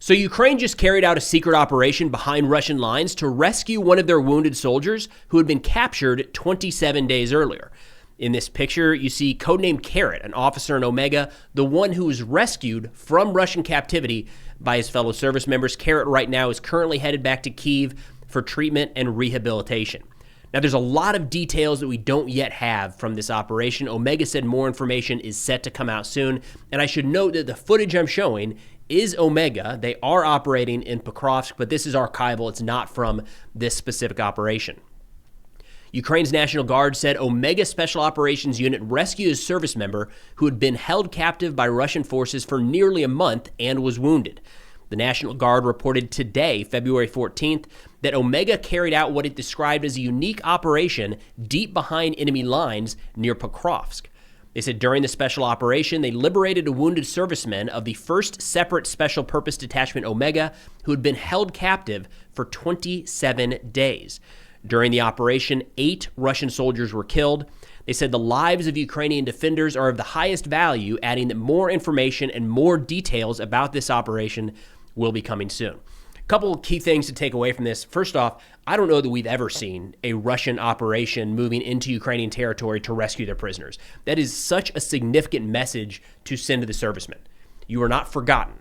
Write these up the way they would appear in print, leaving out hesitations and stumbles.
So Ukraine just carried out a secret operation behind Russian lines to rescue one of their wounded soldiers who had been captured 27 days earlier. In this picture, you see codenamed Carrot, an officer in Omega, the one who was rescued from Russian captivity by his fellow service members. Carrot right now is currently headed back to Kyiv for treatment and rehabilitation. Now, there's a lot of details that we don't yet have from this operation. Omega said more information is set to come out soon, and I should note that the footage I'm showing is Omega. They are operating in Pokrovsk, but this is archival. It's not from this specific operation. Ukraine's National Guard said Omega Special Operations Unit rescued a service member who had been held captive by Russian forces for nearly a month and was wounded. The National Guard reported today, February 14th, that Omega carried out what it described as a unique operation deep behind enemy lines near Pokrovsk. They said during the special operation, they liberated a wounded serviceman of the 1st Separate Special Purpose Detachment Omega who had been held captive for 27 days. During the operation, 8 Russian soldiers were killed. They said the lives of Ukrainian defenders are of the highest value, adding that more information and more details about this operation will be coming soon. A couple of key things to take away from this. First off, I don't know that we've ever seen a Russian operation moving into Ukrainian territory to rescue their prisoners. That is such a significant message to send to the servicemen. You are not forgotten.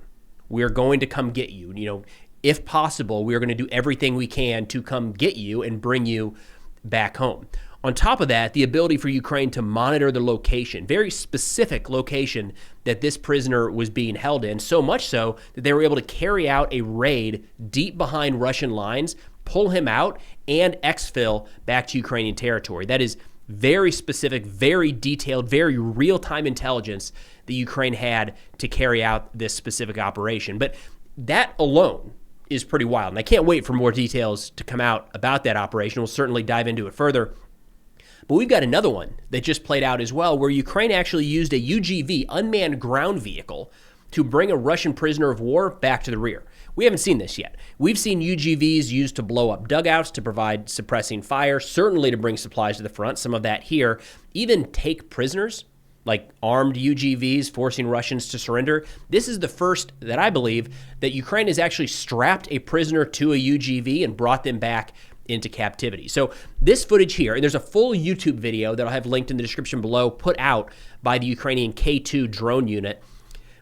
We are going to come get you. If possible, we are going to do everything we can to come get you and bring you back home. On top of that, the ability for Ukraine to monitor the location, very specific location that this prisoner was being held in, so much so that they were able to carry out a raid deep behind Russian lines, pull him out, and exfil back to Ukrainian territory. That is very specific, very detailed, very real-time intelligence that Ukraine had to carry out this specific operation. But that alone is pretty wild, and I can't wait for more details to come out about that operation. We'll certainly dive into it further. But we've got another one that just played out as well, where Ukraine actually used a UGV, unmanned ground vehicle, to bring a Russian prisoner of war back to the rear. We haven't seen this yet. We've seen UGVs used to blow up dugouts, to provide suppressing fire, certainly to bring supplies to the front, some of that here, even take prisoners, like armed UGVs forcing Russians to surrender. This is the first that I believe that Ukraine has actually strapped a prisoner to a UGV and brought them back into captivity. So this footage here, and there's a full YouTube video that I'll have linked in the description below, put out by the Ukrainian K2 drone unit.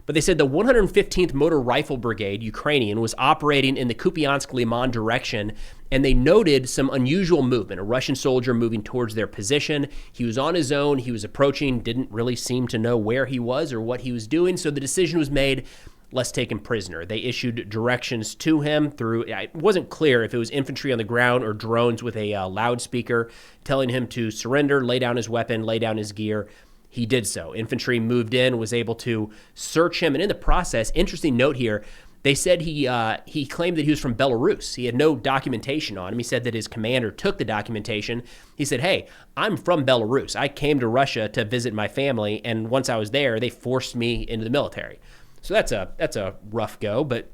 But they said the 115th Motor Rifle Brigade, Ukrainian, was operating in the Kupyansk Lyman direction, and they noted some unusual movement, a Russian soldier moving towards their position. He was on his own, he was approaching, didn't really seem to know where he was or what he was doing, so the decision was made, let's take him prisoner. They issued directions to him through, it wasn't clear if it was infantry on the ground or drones with a loudspeaker telling him to surrender, lay down his weapon, lay down his gear. He did so. Infantry moved in, was able to search him, and in the process, interesting note here, they said he claimed that he was from Belarus. He had no documentation on him. He said that his commander took the documentation. He said, hey, I'm from Belarus. I came to Russia to visit my family, and once I was there, they forced me into the military. So that's a rough go, but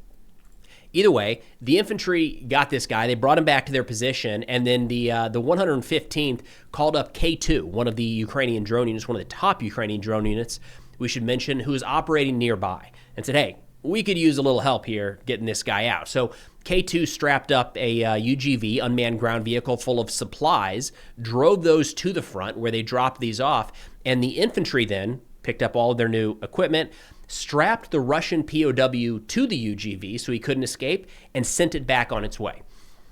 either way, the infantry got this guy. They brought him back to their position, and then the 115th called up K2, one of the Ukrainian drone units, one of the top Ukrainian drone units, we should mention, who was operating nearby, and said, hey, we could use a little help here getting this guy out. So K2 strapped up a UGV, unmanned ground vehicle, full of supplies, drove those to the front where they dropped these off, and the infantry then picked up all of their new equipment, strapped the Russian POW to the UGV so he couldn't escape, and sent it back on its way.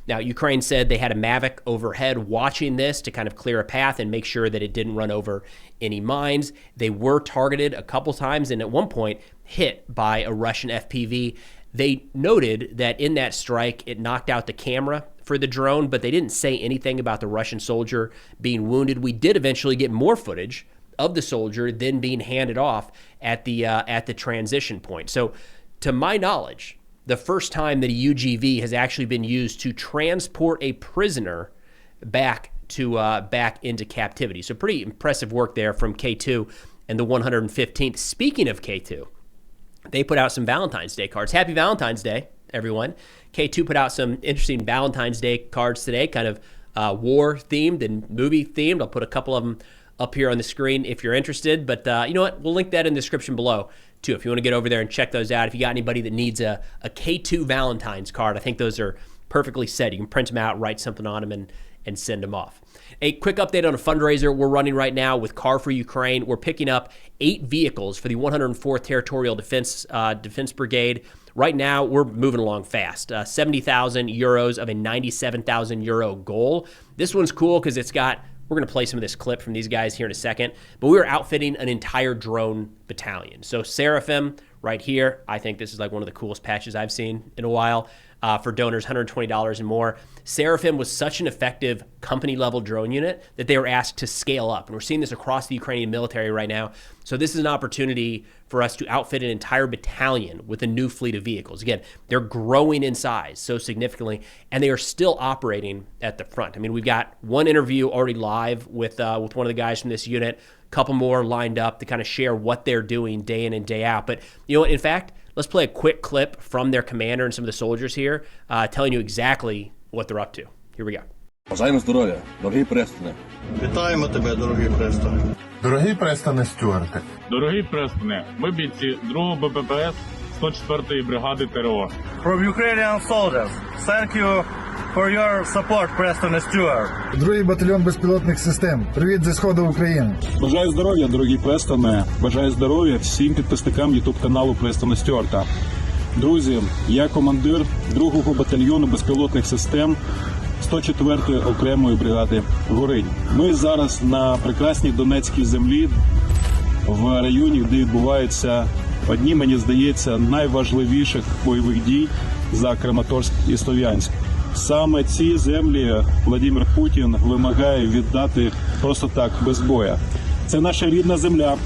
Now, Ukraine said they had a Mavic overhead watching this to kind of clear a path and make sure that it didn't run over any mines. They were targeted a couple times and at one point hit by a Russian FPV. They noted that in that strike, it knocked out the camera for the drone, but they didn't say anything about the Russian soldier being wounded. We did eventually get more footage of the soldier then being handed off at the transition point. So to my knowledge, the first time that a UGV has actually been used to transport a prisoner back into captivity. So pretty impressive work there from K2 and the 115th. Speaking of K2, they put out some Valentine's Day cards. Happy Valentine's Day, everyone. K2 put out some interesting Valentine's Day cards today, kind of war-themed and movie-themed. I'll put a couple of them up here on the screen if you're interested. But you know what? We'll link that in the description below too. If you want to get over there and check those out, if you got anybody that needs a K2 Valentine's card, I think those are perfectly set. You can print them out, write something on them, and send them off. A quick update on a fundraiser we're running right now with Car for Ukraine. We're picking up 8 vehicles for the 104th Territorial Defense Brigade. Right now, we're moving along fast. 70,000 euros of a 97,000 euro goal. This one's cool because we're going to play some of this clip from these guys here in a second, but we were outfitting an entire drone battalion. So Seraphim right here, I think this is like one of the coolest patches I've seen in a while. For donors, $120 and more. Seraphim was such an effective company-level drone unit that they were asked to scale up. And we're seeing this across the Ukrainian military right now. So this is an opportunity for us to outfit an entire battalion with a new fleet of vehicles. Again, they're growing in size so significantly, and they are still operating at the front. I mean, we've got one interview already live with one of the guys from this unit, a couple more lined up to kind of share what they're doing day in and day out. But you know what, in fact, let's play a quick clip from their commander and some of the soldiers here telling you exactly what they're up to. Here we go. Бажаємо здоров'я, дорогий Престоне. Вітаємо тебе, дорогий Престоне. Дорогий Престоне Стюарте. Дорогий Престоне, ми бійці 2-го БППС 104-ї бригади ТРО. From Ukrainian soldiers, thank you for your support, Preston Stewart. Другий батальйон безпілотних систем. Привіт зі сходу України. Бажаю здоров'я, дорогі Престоне. Бажаю здоров'я всім підписникам YouTube-каналу Престона Стюарта. Друзі, я командир 2-го батальйону безпілотних систем 104-ї окремої бригади «Горинь». Ми зараз на прекрасній Донецькій землі, в районі, де відбуваються одні, мені здається, найважливіших бойових дій за Краматорськ і Слов'янськ. Саме ці землі Владимир Путін вимагає віддати просто так, без бою. Це наша рідна земля.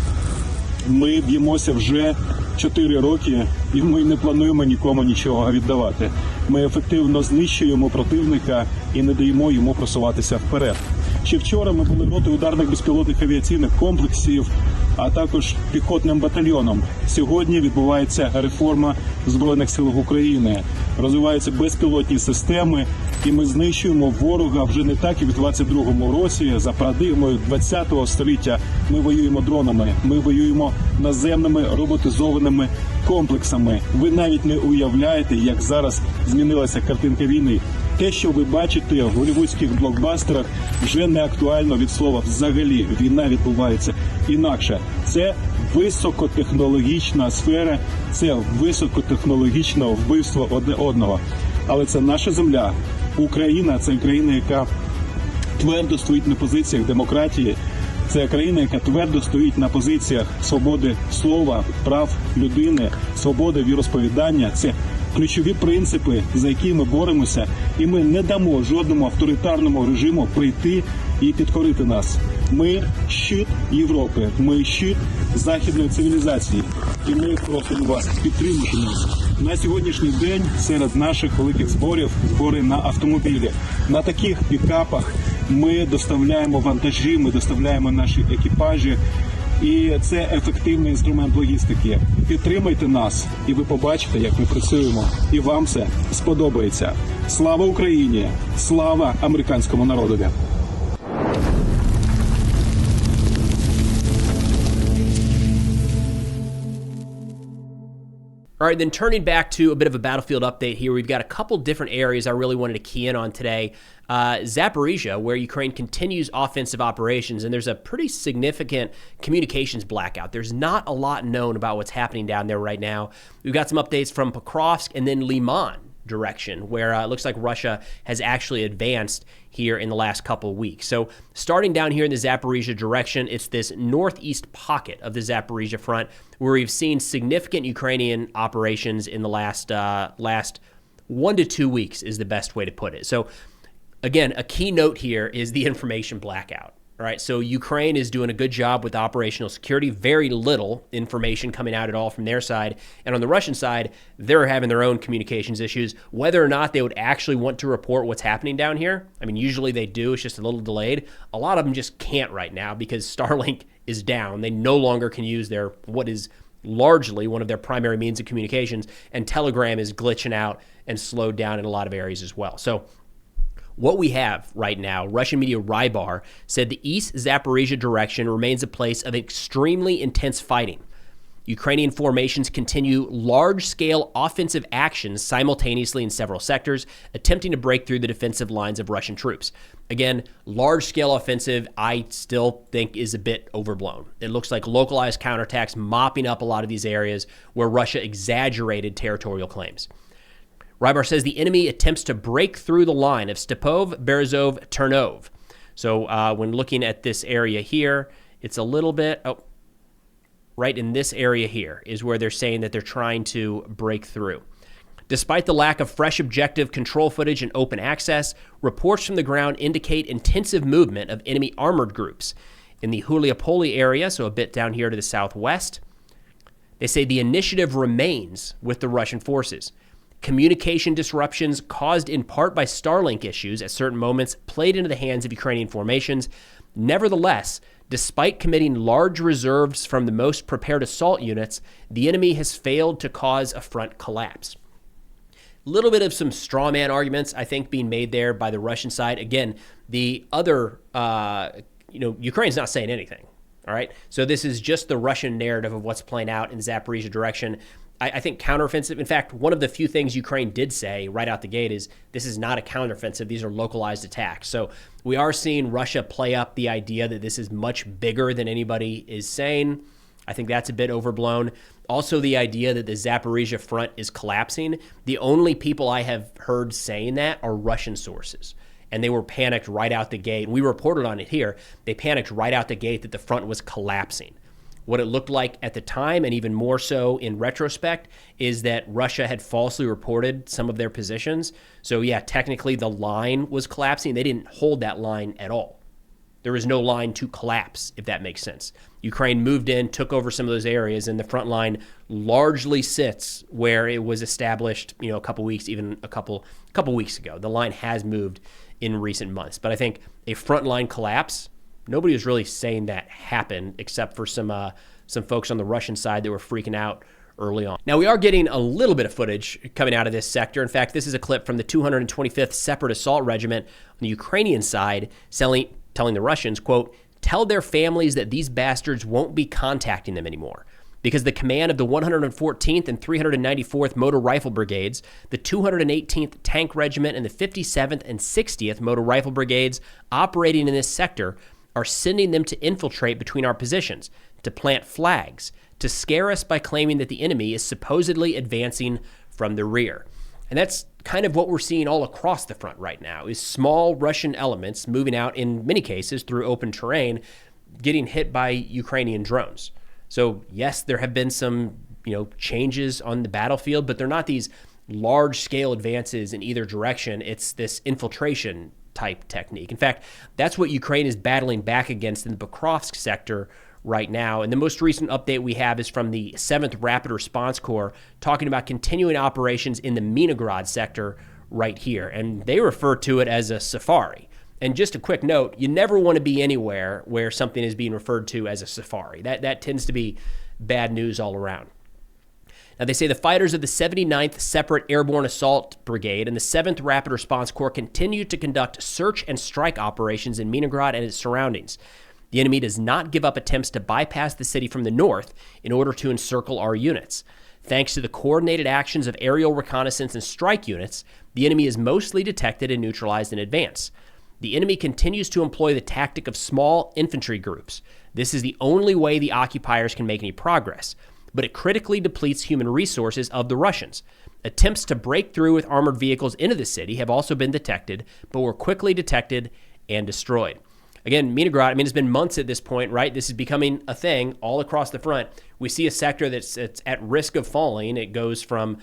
Ми б'ємося вже 4 роки, і ми не плануємо нікому нічого віддавати. Ми ефективно знищуємо противника і не даємо йому просуватися вперед. Ще вчора ми були ротою ударних безпілотних авіаційних комплексів, а також піхотним батальйоном. Сьогодні відбувається реформа Збройних сил України. Розвиваються безпілотні системи, і ми знищуємо ворога вже не так, як в 22-му році. За парадигмою 20-го століття ми воюємо дронами, ми воюємо наземними роботизованими комплексами. Ви навіть не уявляєте, як зараз змінилася картинка війни. Те, що ви бачите в голлівудських блокбастерах, вже не актуально від слова взагалі. Війна відбувається інакше. Це високотехнологічна сфера, це високотехнологічне вбивство одне одного. Але це наша земля. Україна – це країна, яка твердо стоїть на позиціях демократії. Це країна, яка твердо стоїть на позиціях свободи слова, прав людини, свободи віросповідання. Це ключові принципи, за які ми боремося, і ми не дамо жодному авторитарному режиму прийти і підкорити нас. Ми щит Європи, ми щит західної цивілізації, і ми просимо вас підтримати нас. На сьогоднішній день серед наших великих зборів збори на автомобілі. На таких пікапах ми доставляємо вантажі, ми доставляємо наші екіпажі, і це ефективний інструмент логістики. Підтримайте нас, і ви побачите, як ми працюємо, і вам це сподобається. Слава Україні! Слава американському народові! All right, then turning back to a bit of a battlefield update here, we've got a couple different areas I really wanted to key in on today. Zaporizhzhia, where Ukraine continues offensive operations, and there's a pretty significant communications blackout. There's not a lot known about what's happening down there right now. We've got some updates from Pokrovsk and then Lyman direction, where it looks like Russia has actually advanced here in the last couple of weeks. So starting down here in the Zaporizhzhia direction, it's this northeast pocket of the Zaporizhzhia front where we've seen significant Ukrainian operations in the last 1 to 2 weeks is the best way to put it. So again, a key note here is the information blackout. All right, so Ukraine is doing a good job with operational security. Very little information coming out at all from their side. And on the Russian side, they're having their own communications issues. Whether or not they would actually want to report what's happening down here, I mean, usually they do. It's just a little delayed. A lot of them just can't right now because Starlink is down. They no longer can use their what is largely one of their primary means of communications, and Telegram is glitching out and slowed down in a lot of areas as well. So what we have right now, Russian media Rybar said the East Zaporizhzhia direction remains a place of extremely intense fighting. Ukrainian formations continue large-scale offensive actions simultaneously in several sectors, attempting to break through the defensive lines of Russian troops. Again, large-scale offensive, I still think is a bit overblown. It looks like localized counterattacks mopping up a lot of these areas where Russia exaggerated territorial claims. Rybar says the enemy attempts to break through the line of Stepov, Berezov, Ternov. So when looking at this area here, it's a little bit, right in this area here is where they're saying that they're trying to break through. Despite the lack of fresh objective control footage and open access, reports from the ground indicate intensive movement of enemy armored groups. In the Huliopoli area, so a bit down here to the southwest, they say the initiative remains with the Russian forces. Communication disruptions caused in part by Starlink issues at certain moments played into the hands of Ukrainian formations. Nevertheless, despite committing large reserves from the most prepared assault units, the enemy has failed to cause a front collapse. A little bit of some straw man arguments, I think, being made there by the Russian side. Again, the other, Ukraine's not saying anything, all right? So this is just the Russian narrative of what's playing out in the Zaporizhzhia direction. I think counteroffensive. In fact, one of the few things Ukraine did say right out the gate is this is not a counteroffensive. These are localized attacks. So we are seeing Russia play up the idea that this is much bigger than anybody is saying. I think that's a bit overblown. Also, the idea that the Zaporizhzhia front is collapsing. The only people I have heard saying that are Russian sources. And they were panicked right out the gate. We reported on it here. They panicked right out the gate that the front was collapsing. What it looked like at the time, and even more so in retrospect, is that Russia had falsely reported some of their positions. So yeah, technically the line was collapsing. They didn't hold that line at all. There was no line to collapse, if that makes sense. Ukraine moved in, took over some of those areas, and the front line largely sits where it was established, a couple weeks, even a couple weeks ago. The line has moved in recent months. But I think a front line collapse, nobody was really saying that happened except for some folks on the Russian side that were freaking out early on. Now, we are getting a little bit of footage coming out of this sector. In fact, this is a clip from the 225th Separate Assault Regiment on the Ukrainian side telling the Russians, quote, tell their families that these bastards won't be contacting them anymore because the command of the 114th and 394th Motor Rifle Brigades, the 218th Tank Regiment, and the 57th and 60th Motor Rifle Brigades operating in this sector are sending them to infiltrate between our positions, to plant flags, to scare us by claiming that the enemy is supposedly advancing from the rear. And that's kind of what we're seeing all across the front right now, is small Russian elements moving out, in many cases, through open terrain, getting hit by Ukrainian drones. So yes, there have been some, changes on the battlefield, but they're not these large-scale advances in either direction. It's this infiltration type technique. In fact, that's what Ukraine is battling back against in the Pokrovsk sector right now. And the most recent update we have is from the 7th Rapid Response Corps talking about continuing operations in the Leningrad sector right here. And they refer to it as a safari. And just a quick note, you never want to be anywhere where something is being referred to as a safari. That tends to be bad news all around. Now, they say the fighters of the 79th Separate Airborne Assault Brigade and the 7th Rapid Response Corps continue to conduct search and strike operations in Leningrad and its surroundings. The enemy does not give up attempts to bypass the city from the north in order to encircle our units. Thanks to the coordinated actions of aerial reconnaissance and strike units, the enemy is mostly detected and neutralized in advance. The enemy continues to employ the tactic of small infantry groups. This is the only way the occupiers can make any progress, but it critically depletes human resources of the Russians. Attempts to break through with armored vehicles into the city have also been detected, but were quickly detected and destroyed. Again, Leningrad, it's been months at this point, right? This is becoming a thing all across the front. We see a sector that's at risk of falling. It goes from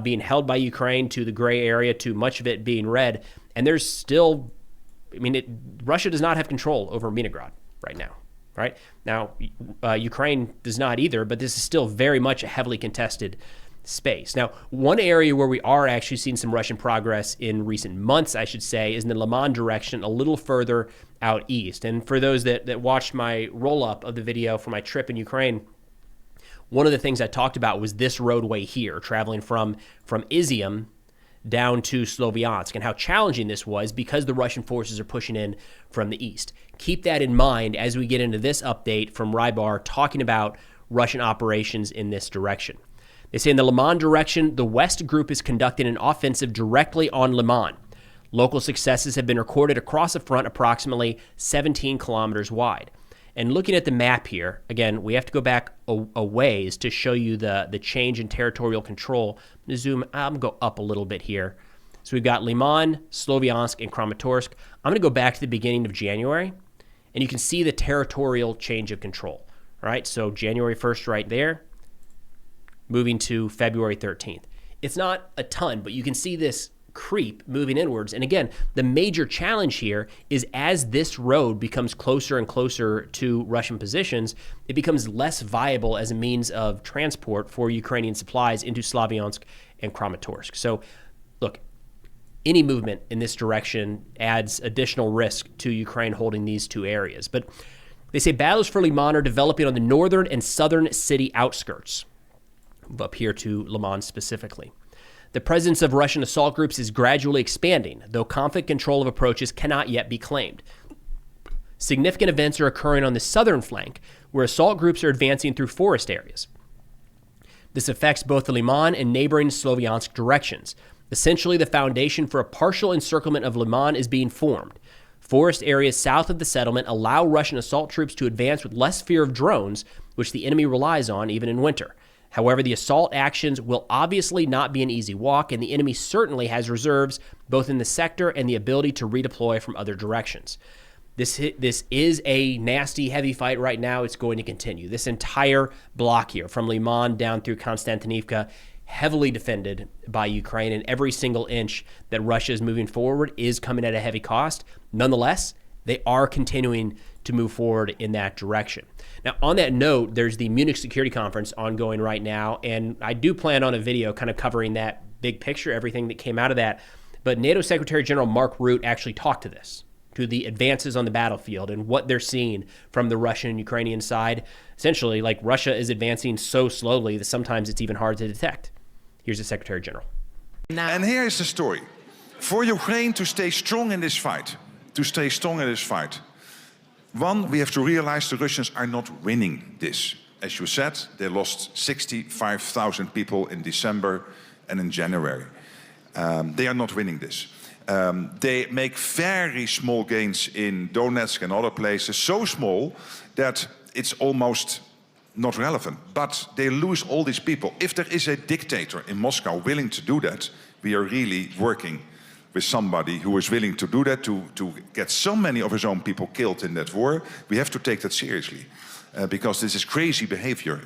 being held by Ukraine to the gray area to much of it being red. And there's still, Russia does not have control over Leningrad right now, right? Now, Ukraine does not either, but this is still very much a heavily contested space. Now, one area where we are actually seeing some Russian progress in recent months, I should say, is in the Lyman direction, a little further out east. And for those that watched my roll-up of the video for my trip in Ukraine, one of the things I talked about was this roadway here, traveling from Izium down to Sloviansk, and how challenging this was because the Russian forces are pushing in from the east. Keep that in mind as we get into this update from Rybar talking about Russian operations in this direction. They say in the Lyman direction, the West Group is conducting an offensive directly on Lyman. Local successes have been recorded across a front approximately 17 kilometers wide. And looking at the map here, again, we have to go back a ways to show you the change in territorial control. I'm going to go up a little bit here. So we've got Lyman, Slovyansk, and Kramatorsk. I'm going to go back to the beginning of January, and you can see the territorial change of control. All right, so January 1st right there, moving to February 13th. It's not a ton, but you can see this creep moving inwards. And again, the major challenge here is as this road becomes closer and closer to Russian positions, it becomes less viable as a means of transport for Ukrainian supplies into Slavyansk and Kramatorsk. So look, any movement in this direction adds additional risk to Ukraine holding these two areas. But they say battles for Lyman are developing on the northern and southern city outskirts. Move up here to Lyman specifically. The presence of Russian assault groups is gradually expanding, though conflict control of approaches cannot yet be claimed. Significant events are occurring on the southern flank, where assault groups are advancing through forest areas. This affects both the Lyman and neighboring Slovyansk directions. Essentially, the foundation for a partial encirclement of Lyman is being formed. Forest areas south of the settlement allow Russian assault troops to advance with less fear of drones, which the enemy relies on even in winter. However, the assault actions will obviously not be an easy walk, and the enemy certainly has reserves both in the sector and the ability to redeploy from other directions. This is a nasty, heavy fight right now. It's going to continue. This entire block here, from Lyman down through Konstantinivka, heavily defended by Ukraine, and every single inch that Russia is moving forward is coming at a heavy cost. Nonetheless, they are continuing to move forward in that direction. Now, on that note, there's the Munich Security Conference ongoing right now, and I do plan on a video kind of covering that big picture, everything that came out of that. But NATO Secretary General Mark Rutte actually talked to the advances on the battlefield and what they're seeing from the Russian and Ukrainian side. Essentially, like Russia is advancing so slowly that sometimes it's even hard to detect. Here's the Secretary General. And here is the story. For Ukraine to stay strong in this fight, one, we have to realize the Russians are not winning this. As you said, they lost 65,000 people in December and in January. They are not winning this. They make very small gains in Donetsk and other places, so small that it's almost not relevant. But they lose all these people. If there is a dictator in Moscow willing to do that, we are really working with somebody who is willing to do that, to get so many of his own people killed in that war. We have to take that seriously because this is crazy behavior.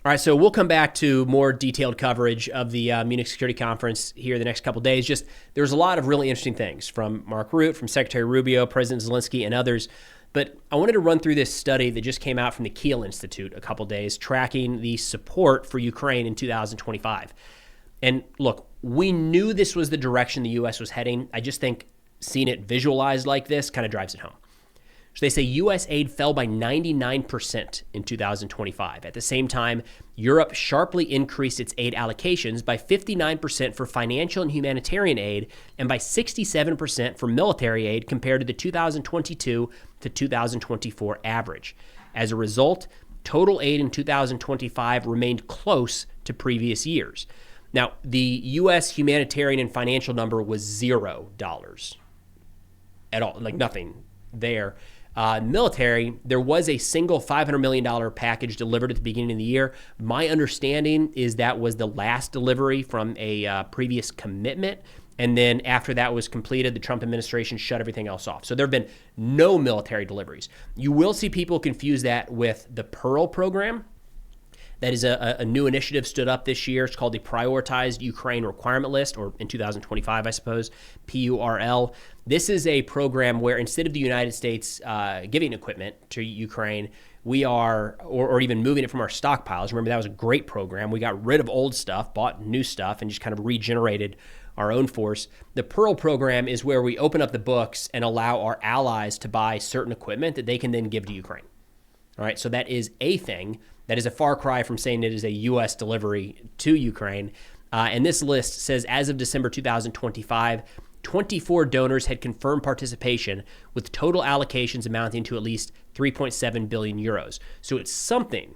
All right, so we'll come back to more detailed coverage of the Munich Security Conference here the next couple of days. Just there's a lot of really interesting things from Mark Rutte, from Secretary Rubio, President Zelensky, and others. But I wanted to run through this study that just came out from the Kiel Institute a couple of days, tracking the support for Ukraine in 2025. And look, we knew this was the direction the U.S. was heading. I just think seeing it visualized like this kind of drives it home. So they say U.S. aid fell by 99% in 2025. At the same time, Europe sharply increased its aid allocations by 59% for financial and humanitarian aid and by 67% for military aid compared to the 2022 to 2024 average. As a result, total aid in 2025 remained close to previous years. Now, the U.S. humanitarian and financial number was $0 at all, like nothing there. Military, there was a single $500 million package delivered at the beginning of the year. My understanding is that was the last delivery from a previous commitment. And then after that was completed, the Trump administration shut everything else off. So there have been no military deliveries. You will see people confuse that with the Pearl program. That is a new initiative stood up this year. It's called the Prioritized Ukraine Requirement List, or in 2025, I suppose, PURL. This is a program where instead of the United States giving equipment to Ukraine, we are, or even moving it from our stockpiles. Remember, that was a great program. We got rid of old stuff, bought new stuff, and just kind of regenerated our own force. The Pearl program is where we open up the books and allow our allies to buy certain equipment that they can then give to Ukraine. All right, so that is a thing. That is a far cry from saying it is a U.S. delivery to Ukraine. And this list says as of December 2025, 24 donors had confirmed participation with total allocations amounting to at least 3.7 billion euros. So it's something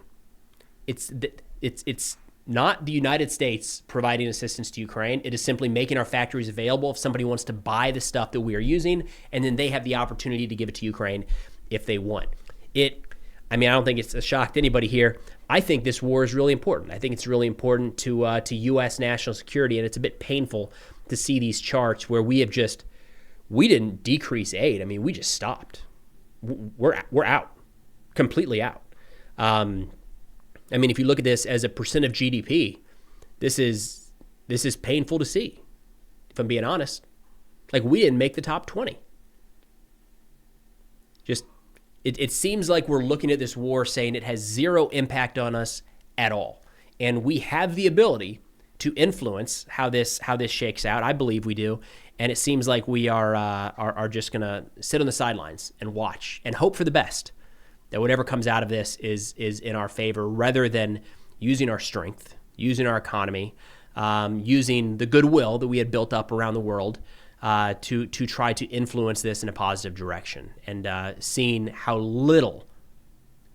it's not the United States providing assistance to Ukraine. It is simply making our factories available if somebody wants to buy the stuff that we are using, and then they have the opportunity to give it to Ukraine if they want. I don't think it's a shock to anybody here. I think this war is really important. I think it's really important to U.S. national security, and it's a bit painful to see these charts where we didn't decrease aid. We just stopped. We're out, completely out. If you look at this as a percent of GDP, this is painful to see, if I'm being honest. Like, we didn't make the top 20. It seems like we're looking at this war saying it has zero impact on us at all. And we have the ability to influence how this shakes out. I believe we do. And it seems like we are just going to sit on the sidelines and watch and hope for the best, that whatever comes out of this is in our favor, rather than using our strength, using our economy, using the goodwill that we had built up around the world to try to influence this in a positive direction. And seeing how little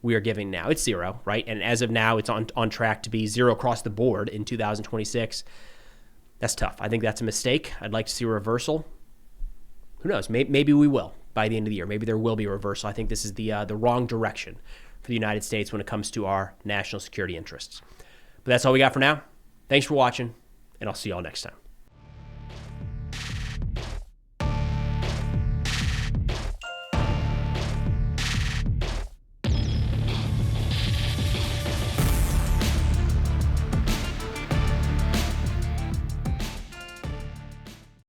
we are giving now. It's zero, right? And as of now, it's on track to be zero across the board in 2026. That's tough. I think that's a mistake. I'd like to see a reversal. Who knows? Maybe we will by the end of the year. Maybe there will be a reversal. I think this is the wrong direction for the United States when it comes to our national security interests. But that's all we got for now. Thanks for watching, and I'll see you all next time.